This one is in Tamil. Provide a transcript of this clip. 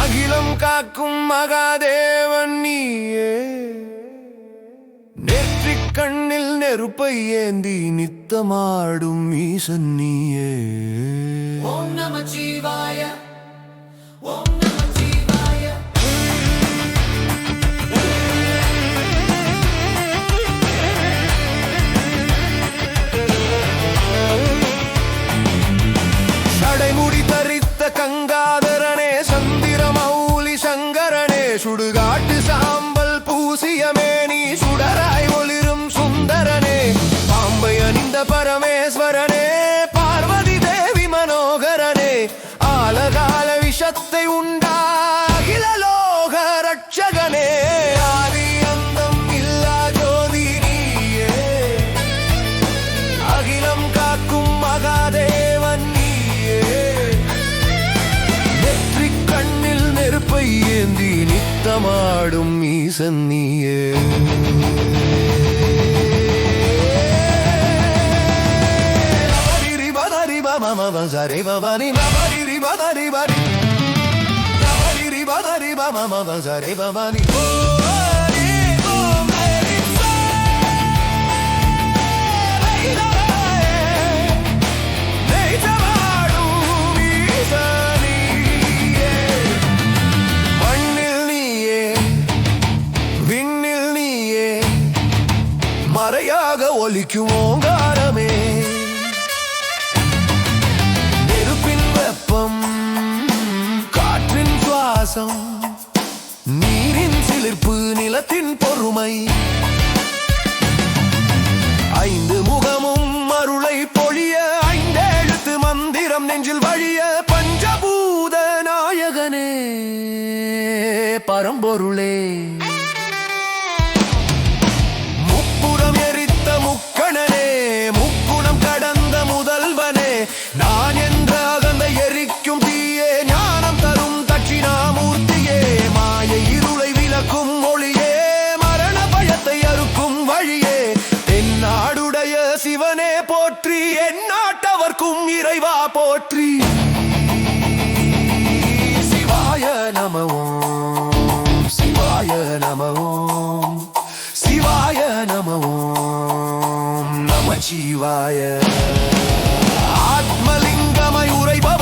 அகிலம் காக்கும் மகாதேவன் நீயே, நெற்றிக் கண்ணில் நெருப்பை ஏந்தி நித்தமாடும் ஈசன் நீயே. ஓம் நம சிவாய, ஓம் நம சிவாய. சடைமுடி தரித்த கங்காதரனே, சந்திரமௌலி சங்கரனே, சுடுகாட்டு சாம்பல் பூசியமே நீ சுடராய் ஒளிரும் சுந்தரனே, பாம்பை அணிந்த பரமேஸ்வரனே, பார்வதி தேவி மனோகரனே, ஆலகால விஷத்தை உண்டாகில லோக ரட்சகனே, ஆதி அந்தம் இல்லா ஜோதி நீயே, அகிலம் காக்கும் மகாதேவன் நீயே, நெற்றிக் கண்ணில் நெருப்பை ஏந்தி நித்தமாடும் ஈசன் நீயே. சரி பவனி பவனி பவனி பவனி பவனி பவனி பவனி சரி பவனி. மண்ணில் நீயே, விண்ணில் நீயே, மறையாக ஒலிக்கும் ஓங்காரமே, காற்றின் சுவாசம், நீரின் சிலிர்ப்பு, நிலத்தின் பொறுமை, ஐந்து முகமும் அருளை பொழிய, ஐந்தெழுத்து மந்திரம் நெஞ்சில் வழிய, பஞ்சபூத நாயகனே, பரம்பொருளே, முப்புறம் எரித்த முக்கணனே, முக்குணம் கடந்த முதல்வனே, நான் என்ற அகந்த எரிக்கும் தீயே, ஞானம் தரும் தட்சிணாமூர்த்தியே, மாயை இருளை விளக்கும் ஒளியே, மரண பயத்தை அறுக்கும் வழியே, தென்னாடுடைய சிவனே போற்றி, எந்நாட்டவர்க்கும் இறைவா போற்றி. சிவாய நம ஓம், சிவாய நம ஓம், சிவாய நம ஓம் நம சிவாய. ஆத்மலிங்கமாய் உரைபவர்